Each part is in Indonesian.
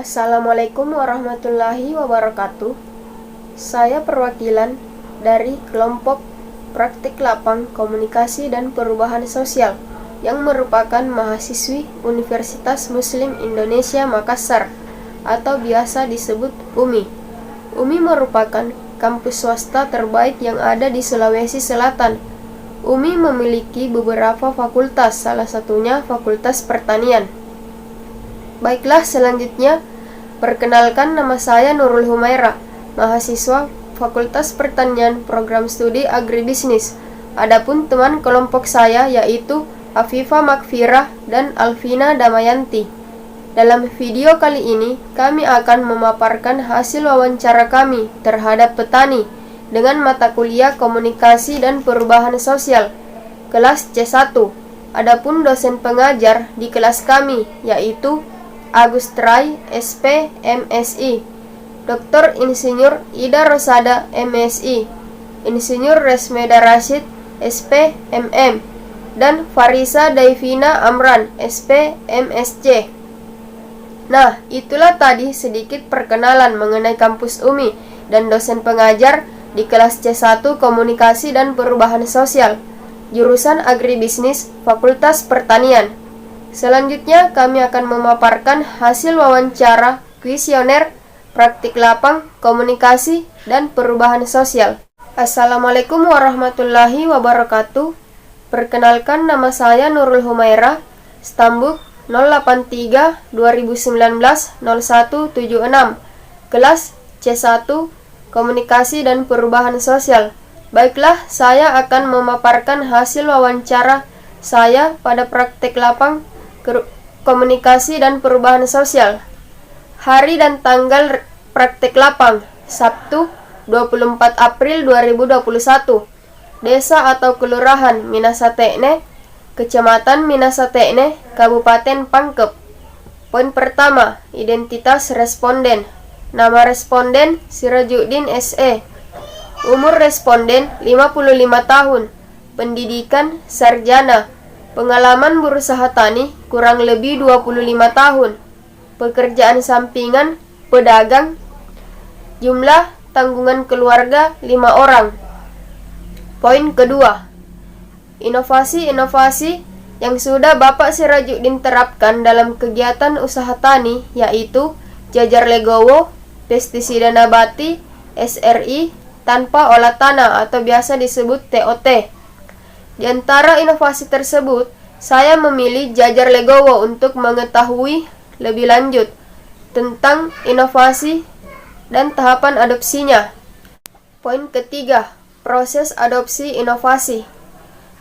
Assalamualaikum warahmatullahi wabarakatuh. Saya perwakilan dari kelompok Praktik Lapang Komunikasi dan Perubahan Sosial yang merupakan mahasiswi Universitas Muslim Indonesia Makassar atau biasa disebut UMI. UMI merupakan kampus swasta terbaik yang ada di Sulawesi Selatan. UMI memiliki beberapa fakultas, salah satunya Fakultas Pertanian. Baiklah, selanjutnya perkenalkan, nama saya Nurul Humaira, mahasiswa Fakultas Pertanian Program Studi Agribisnis. Adapun teman kelompok saya yaitu Afifa Makfirah dan Alvina Damayanti. Dalam video kali ini kami akan memaparkan hasil wawancara kami terhadap petani dengan mata kuliah Komunikasi dan Perubahan Sosial kelas C1. Adapun dosen pengajar di kelas kami yaitu Agus Trai, SP, MSI, Dr. Insinyur Ida Rosada, MSI, Insinyur Resmeda Rashid, SP, MM, dan Farisa Daivina Amran, SP, MSc. Nah, itulah tadi sedikit perkenalan mengenai kampus UMI dan dosen pengajar di kelas C1 Komunikasi dan Perubahan Sosial, jurusan Agribisnis, Fakultas Pertanian. Selanjutnya kami akan memaparkan hasil wawancara kuesioner Praktik Lapang Komunikasi dan Perubahan Sosial. Assalamualaikum warahmatullahi wabarakatuh. Perkenalkan, nama saya Nurul Humaira, stambuk 083-2019-0176, kelas C1 Komunikasi dan Perubahan Sosial. Baiklah, saya akan memaparkan hasil wawancara saya pada Praktik Lapang Komunikasi dan Perubahan Sosial. Hari dan tanggal Praktik Lapang, Sabtu 24 April 2021. Desa atau Kelurahan Minasatekne, Kecamatan Minasatekne, Kabupaten Pangkep. Poin pertama, identitas responden. Nama responden Sirajuddin SE. Umur responden 55 tahun. Pendidikan sarjana. Pengalaman berusaha tani kurang lebih 25 tahun. Pekerjaan sampingan pedagang. Jumlah tanggungan keluarga 5 orang. Poin kedua, inovasi-inovasi yang sudah Bapak Sirajuddin terapkan dalam kegiatan usaha tani yaitu jajar legowo, pestisida nabati, SRI, tanpa olah tanah atau biasa disebut TOT. Di antara inovasi tersebut, saya memilih jajar legowo untuk mengetahui lebih lanjut tentang inovasi dan tahapan adopsinya. Poin ketiga, proses adopsi inovasi.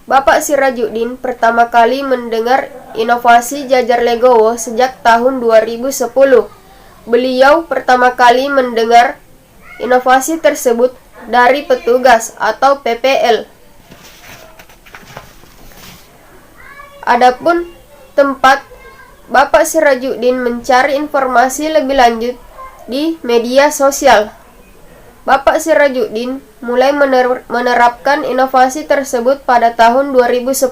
Bapak Sirajuddin pertama kali mendengar inovasi jajar legowo sejak tahun 2010. Beliau pertama kali mendengar inovasi tersebut dari petugas atau PPL. Adapun tempat Bapak Sirajuddin mencari informasi lebih lanjut di media sosial. Bapak Sirajuddin mulai menerapkan inovasi tersebut pada tahun 2010.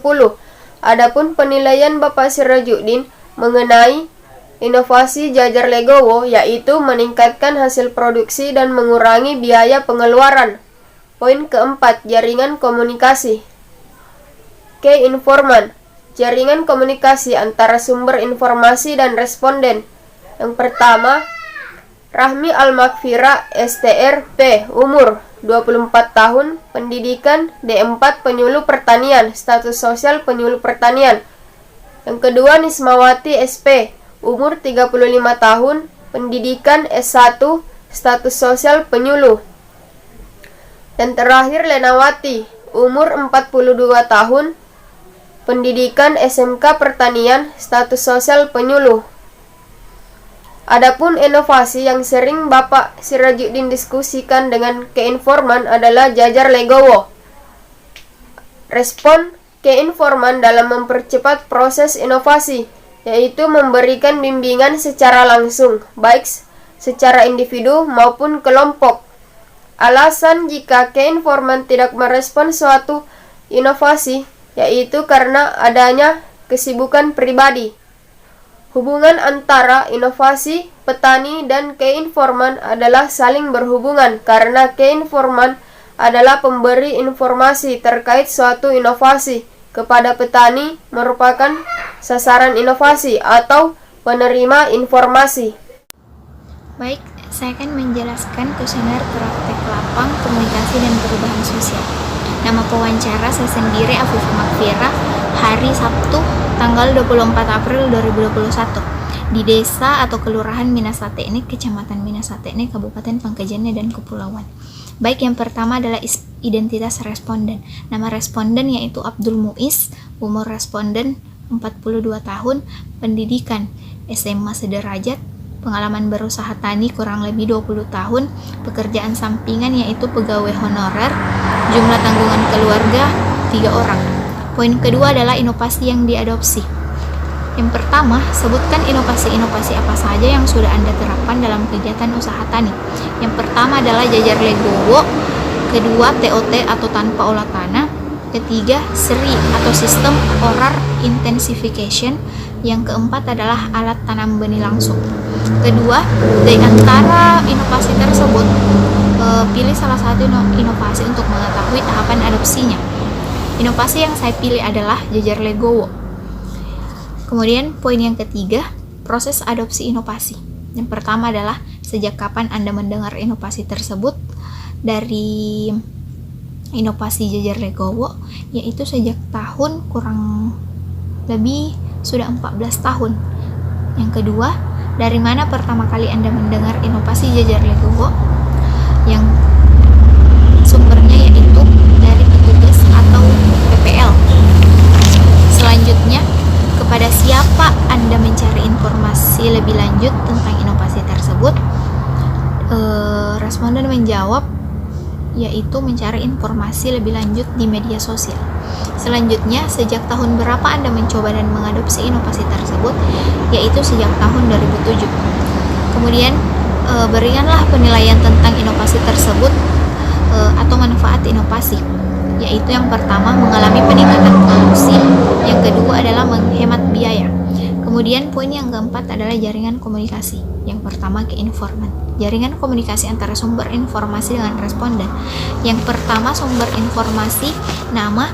Adapun penilaian Bapak Sirajuddin mengenai inovasi jajar legowo yaitu meningkatkan hasil produksi dan mengurangi biaya pengeluaran. Poin keempat, jaringan komunikasi. Ke-informan, jaringan komunikasi antara sumber informasi dan responden. Yang pertama, Rahmi Al-Makfira, STRP, umur 24 tahun, pendidikan D4 penyuluh pertanian, status sosial penyuluh pertanian. Yang kedua, Nismawati, SP, umur 35 tahun, pendidikan S1, status sosial penyuluh. Dan terakhir, Lenawati, umur 42 tahun, pendidikan SMK Pertanian, status sosial penyuluh. Adapun inovasi yang sering Bapak Sirajuddin diskusikan dengan ke-informan adalah jajar legowo. Respon ke-informan dalam mempercepat proses inovasi, yaitu memberikan bimbingan secara langsung, baik secara individu maupun kelompok. Alasan jika ke-informan tidak merespon suatu inovasi, yaitu karena adanya kesibukan pribadi. Hubungan antara inovasi, petani, dan keinforman adalah saling berhubungan karena keinforman adalah pemberi informasi terkait suatu inovasi kepada petani merupakan sasaran inovasi atau penerima informasi. Baik, saya akan menjelaskan kuesioner praktek lapang komunikasi dan perubahan sosial. Nama pewawancara saya sendiri Afifah Makfirah, hari Sabtu tanggal 24 April 2021 di desa atau kelurahan Minasatekne, Kecamatan Minasatekne, Kabupaten Pangkajene dan Kepulauan. Baik, yang pertama adalah identitas responden. Nama responden yaitu Abdul Muiz, umur responden 42 tahun, pendidikan SMA sederajat, pengalaman berusaha tani kurang lebih 20 tahun, pekerjaan sampingan yaitu pegawai honorer, jumlah tanggungan keluarga 3 orang. Poin kedua adalah inovasi yang diadopsi. Yang pertama, sebutkan inovasi-inovasi apa saja yang sudah Anda terapkan dalam kegiatan usaha tani. Yang pertama adalah jajar legowo, kedua TOT atau tanpa olah tanah, ketiga seri atau sistem orar intensification, yang keempat adalah alat tanam benih langsung. Kedua, dari antara inovasi tersebut, pilih salah satu inovasi untuk mengetahui tahapan adopsinya. Inovasi yang saya pilih adalah jajar legowo. Kemudian poin yang ketiga, proses adopsi inovasi. Yang pertama adalah sejak kapan Anda mendengar inovasi tersebut. Dari inovasi jajar legowo, yaitu sejak tahun kurang lebih sudah 14 tahun. Yang kedua, dari mana pertama kali Anda mendengar inovasi jajar legowo? Yang sumbernya yaitu dari petugas atau PPL. Selanjutnya, kepada siapa Anda mencari informasi lebih lanjut tentang inovasi tersebut? Responden menjawab yaitu mencari informasi lebih lanjut di media sosial. Selanjutnya, sejak tahun berapa Anda mencoba dan mengadopsi inovasi tersebut? Yaitu sejak tahun 2007. Kemudian, berikanlah penilaian tentang inovasi tersebut atau manfaat inovasi. Yaitu yang pertama, mengalami peningkatan produksi. Yang kedua adalah menghemat biaya. Kemudian poin yang keempat adalah jaringan komunikasi. Yang pertama, keinforman. Jaringan komunikasi antara sumber informasi dengan responden. Yang pertama, sumber informasi, nama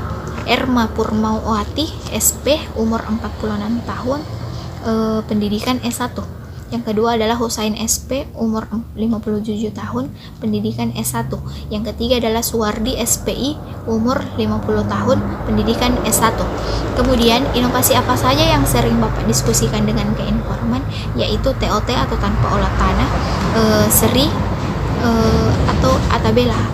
Erma Purmawati, SP, umur 46 tahun, pendidikan S1. Yang kedua adalah Husain SP, umur 57 tahun, pendidikan S1. Yang ketiga adalah Suwardi SPI, umur 50 tahun, pendidikan S1. Kemudian, inovasi apa saja yang sering Bapak diskusikan dengan keinforman, yaitu TOT atau tanpa olah tanah, seri, atau atabela.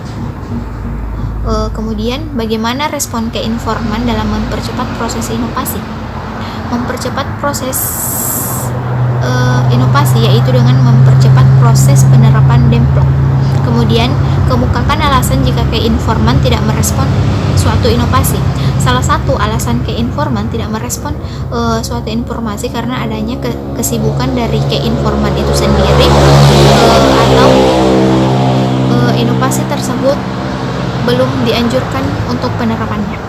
Kemudian, bagaimana respon keinforman dalam mempercepat proses inovasi? Mempercepat proses inovasi yaitu dengan mempercepat proses penerapan demplok. Kemudian, kemukakan alasan jika keinforman tidak merespon suatu inovasi. Salah satu alasan keinforman tidak merespon suatu informasi karena adanya kesibukan dari keinforman itu sendiri, atau inovasi tersebut belum dianjurkan untuk penerapannya.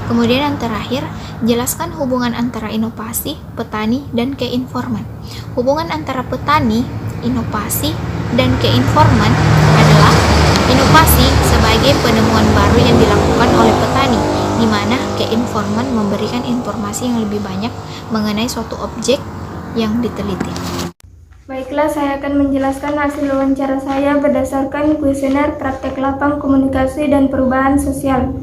Kemudian yang terakhir, jelaskan hubungan antara inovasi, petani, dan keinforman. Hubungan antara petani, inovasi, dan keinforman adalah inovasi sebagai penemuan baru yang dilakukan oleh petani, di mana keinforman memberikan informasi yang lebih banyak mengenai suatu objek yang diteliti. Baiklah, saya akan menjelaskan hasil wawancara saya berdasarkan kuesioner praktek lapang komunikasi dan perubahan sosial.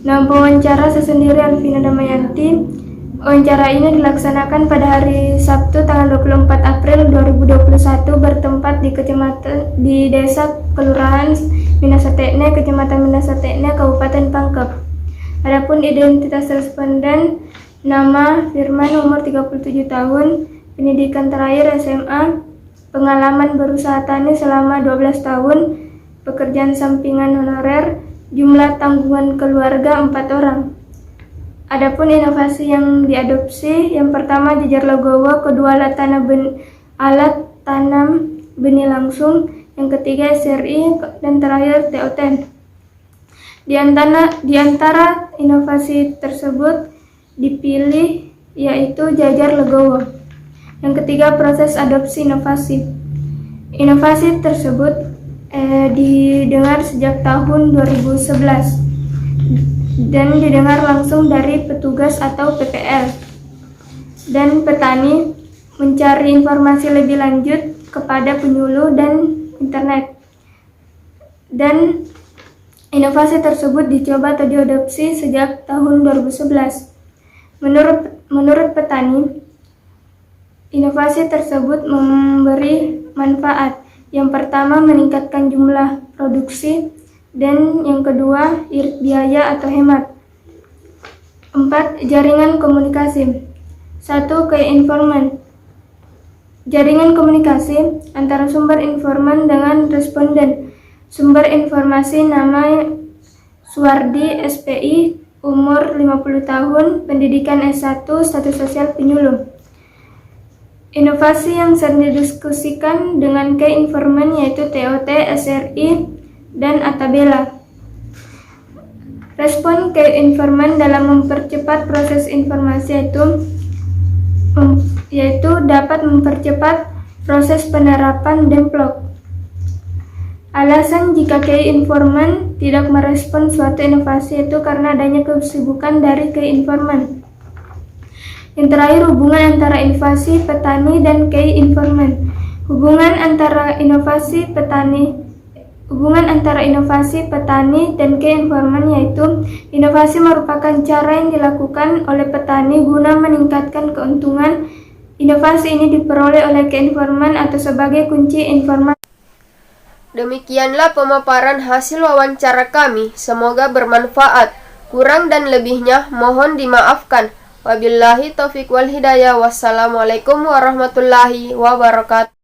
Nama pewawancara saya sendiri Alvina Damayanti. Wawancara ini dilaksanakan pada hari Sabtu tanggal 24 April 2021 bertempat di Desa Kelurahan Minasatekne, Kecamatan Minasatekne, Kabupaten Pangkep. Adapun identitas responden, nama Firman, umur 37 tahun, pendidikan terakhir SMA, pengalaman berusaha tani selama 12 tahun, pekerjaan sampingan honorer, jumlah tanggungan keluarga 4 orang. Adapun inovasi yang diadopsi, yang pertama jajar legowo, kedua alat tanam benih langsung, yang ketiga SRI, dan terakhir TOT. Di antara inovasi tersebut dipilih yaitu jajar legowo. Yang ketiga, proses adopsi inovasi. Inovasi tersebut didengar sejak tahun 2011 dan didengar langsung dari petugas atau PPL. Dan petani mencari informasi lebih lanjut kepada penyuluh dan internet. Dan inovasi tersebut dicoba atau diadopsi sejak tahun 2011. Menurut petani, inovasi tersebut memberi manfaat. Yang pertama, meningkatkan jumlah produksi, dan yang kedua, irit biaya atau hemat. 4. Jaringan komunikasi. 1. Ke-informan. Jaringan komunikasi antara sumber informan dengan responden. Sumber informasi nama Suwardi, SPI, umur 50 tahun, pendidikan S1, status sosial penyuluh. Inovasi yang sering didiskusikan dengan ke-informan yaitu TOT, SRI, dan Atabela. Respon ke-informan dalam mempercepat proses informasi yaitu dapat mempercepat proses penerapan demplok. Alasan jika ke-informan tidak merespon suatu inovasi itu karena adanya kesibukan dari ke-informan. Yang terakhir, hubungan antara inovasi petani dan ke-informan. Hubungan antara inovasi petani dan ke-informan yaitu inovasi merupakan cara yang dilakukan oleh petani guna meningkatkan keuntungan. Inovasi ini diperoleh oleh ke-informan atau sebagai kunci informasi. Demikianlah pemaparan hasil wawancara kami. Semoga bermanfaat. Kurang dan lebihnya mohon dimaafkan. Wabillahi taufiq wal hidayah. Wassalamualaikum warahmatullahi wabarakatuh.